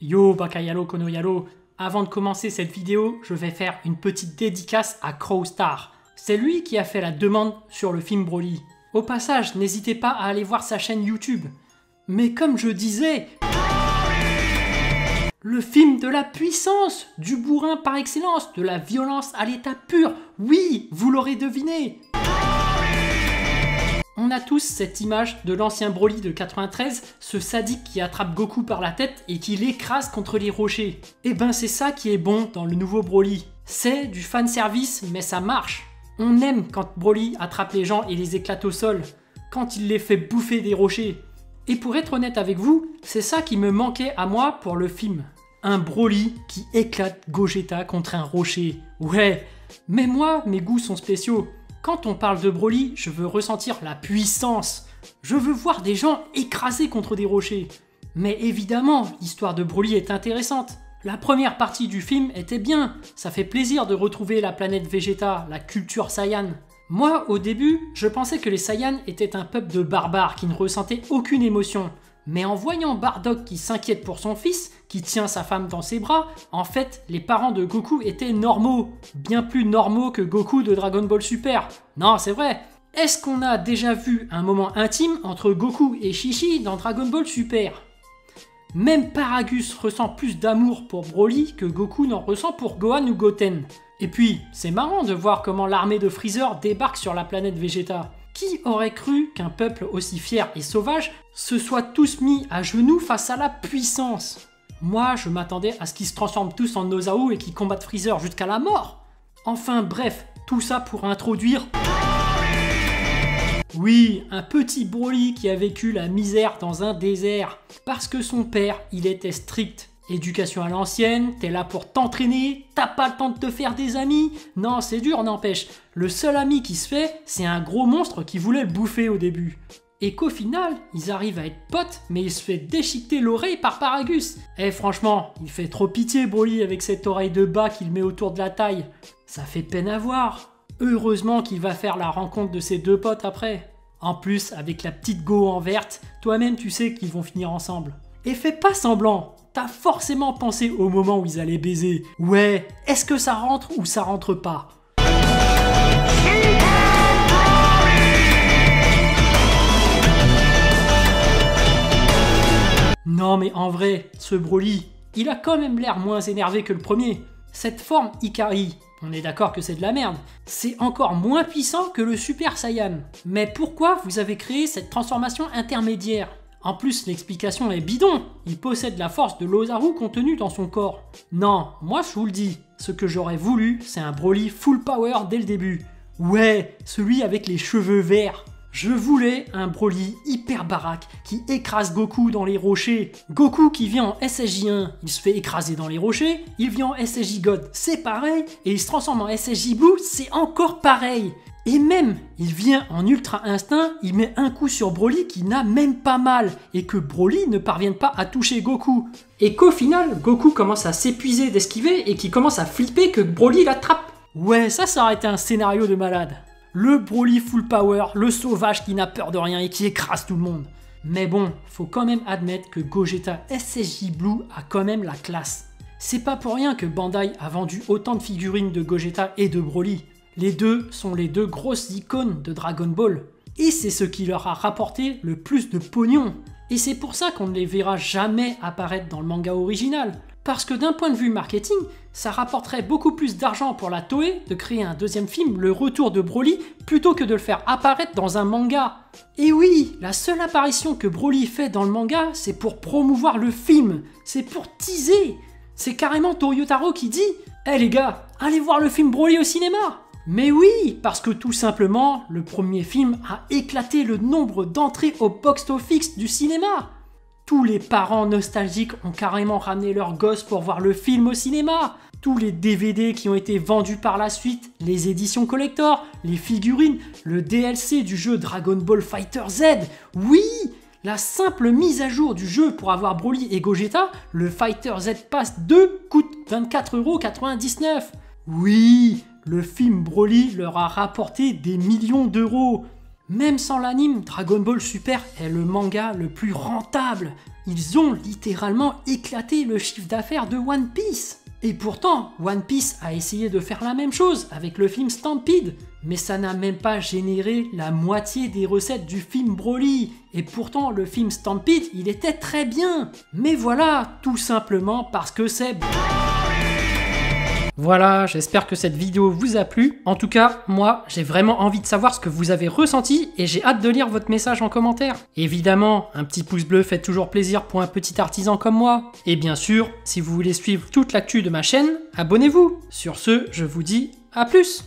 Yo Bakayalo Konoyalo, avant de commencer cette vidéo, je vais faire une petite dédicace à Crowstar. C'est lui qui a fait la demande sur le film Broly. Au passage, n'hésitez pas à aller voir sa chaîne YouTube. Mais comme je disais, le film de la puissance, du bourrin par excellence, de la violence à l'état pur, oui, vous l'aurez deviné. On a tous cette image de l'ancien Broly de 93, ce sadique qui attrape Goku par la tête et qui l'écrase contre les rochers. Et ben c'est ça qui est bon dans le nouveau Broly. C'est du fanservice, mais ça marche. On aime quand Broly attrape les gens et les éclate au sol, quand il les fait bouffer des rochers. Et pour être honnête avec vous, c'est ça qui me manquait à moi pour le film. Un Broly qui éclate Gogeta contre un rocher. Ouais, mais moi, mes goûts sont spéciaux. Quand on parle de Broly, je veux ressentir la puissance. Je veux voir des gens écrasés contre des rochers. Mais évidemment, l'histoire de Broly est intéressante. La première partie du film était bien. Ça fait plaisir de retrouver la planète Vegeta, la culture Saiyan. Moi, au début, je pensais que les Saiyans étaient un peuple de barbares qui ne ressentaient aucune émotion. Mais en voyant Bardock qui s'inquiète pour son fils, qui tient sa femme dans ses bras, en fait, les parents de Goku étaient normaux. Bien plus normaux que Goku de Dragon Ball Super. Non, c'est vrai. Est-ce qu'on a déjà vu un moment intime entre Goku et Chi-Chi dans Dragon Ball Super? Même Paragus ressent plus d'amour pour Broly que Goku n'en ressent pour Gohan ou Goten. Et puis, c'est marrant de voir comment l'armée de Freezer débarque sur la planète Vegeta. Qui aurait cru qu'un peuple aussi fier et sauvage se soit tous mis à genoux face à la puissance? Moi, je m'attendais à ce qu'ils se transforment tous en Nozawa et qu'ils combattent Freezer jusqu'à la mort. Enfin bref, tout ça pour introduire... Oui, un petit Broly qui a vécu la misère dans un désert. Parce que son père, il était strict. Éducation à l'ancienne, t'es là pour t'entraîner, t'as pas le temps de te faire des amis. Non, c'est dur, n'empêche. Le seul ami qui se fait, c'est un gros monstre qui voulait le bouffer au début. Et qu'au final, ils arrivent à être potes, mais il se fait déchiqueter l'oreille par Paragus. Eh franchement, il fait trop pitié Broly avec cette oreille de bas qu'il met autour de la taille. Ça fait peine à voir. Heureusement qu'il va faire la rencontre de ses deux potes après. En plus, avec la petite Go en verte, toi-même tu sais qu'ils vont finir ensemble. Et fais pas semblant, t'as forcément pensé au moment où ils allaient baiser. Ouais, est-ce que ça rentre ou ça rentre pas? Non mais en vrai, ce Broly, il a quand même l'air moins énervé que le premier. Cette forme Ikari, on est d'accord que c'est de la merde, c'est encore moins puissant que le Super Saiyan. Mais pourquoi vous avez créé cette transformation intermédiaire? En plus, l'explication est bidon, il possède la force de l'Ozaru contenue dans son corps. Non, moi je vous le dis, ce que j'aurais voulu, c'est un Broly full power dès le début. Ouais, celui avec les cheveux verts. Je voulais un Broly hyper baraque qui écrase Goku dans les rochers. Goku qui vient en SSJ1, il se fait écraser dans les rochers, il vient en SSJ God, c'est pareil, et il se transforme en SSJ Blue, c'est encore pareil. Et même, il vient en Ultra Instinct, il met un coup sur Broly qui n'a même pas mal, et que Broly ne parvienne pas à toucher Goku. Et qu'au final, Goku commence à s'épuiser d'esquiver et qu'il commence à flipper que Broly l'attrape. Ouais, ça aurait été un scénario de malade. Le Broly full power, le sauvage qui n'a peur de rien et qui écrase tout le monde. Mais bon, faut quand même admettre que Gogeta SSJ Blue a quand même la classe. C'est pas pour rien que Bandai a vendu autant de figurines de Gogeta et de Broly. Les deux sont les deux grosses icônes de Dragon Ball. Et c'est ce qui leur a rapporté le plus de pognon. Et c'est pour ça qu'on ne les verra jamais apparaître dans le manga original. Parce que d'un point de vue marketing, ça rapporterait beaucoup plus d'argent pour la Toei de créer un deuxième film, Le Retour de Broly, plutôt que de le faire apparaître dans un manga. Et oui, la seule apparition que Broly fait dans le manga, c'est pour promouvoir le film, c'est pour teaser. C'est carrément Toyotaro qui dit « Eh les gars, allez voir le film Broly au cinéma !» Mais oui, parce que tout simplement, le premier film a éclaté le nombre d'entrées au box-office du cinéma. Tous les parents nostalgiques ont carrément ramené leurs gosses pour voir le film au cinéma. Tous les DVD qui ont été vendus par la suite, les éditions collector, les figurines, le DLC du jeu Dragon Ball Fighter Z. Oui, la simple mise à jour du jeu pour avoir Broly et Gogeta, le Fighter Z Pass 2 coûte 24,99 €. Oui, le film Broly leur a rapporté des millions d'euros. Même sans l'anime, Dragon Ball Super est le manga le plus rentable. ils ont littéralement éclaté le chiffre d'affaires de One Piece. Et pourtant, One Piece a essayé de faire la même chose avec le film Stampede, mais ça n'a même pas généré la moitié des recettes du film Broly. Et pourtant, le film Stampede, il était très bien. Mais voilà, tout simplement parce que c'est... Voilà, j'espère que cette vidéo vous a plu. En tout cas, moi, j'ai vraiment envie de savoir ce que vous avez ressenti et j'ai hâte de lire votre message en commentaire. Évidemment, un petit pouce bleu fait toujours plaisir pour un petit artisan comme moi. Et bien sûr, si vous voulez suivre toute l'actu de ma chaîne, abonnez-vous. Sur ce, je vous dis à plus.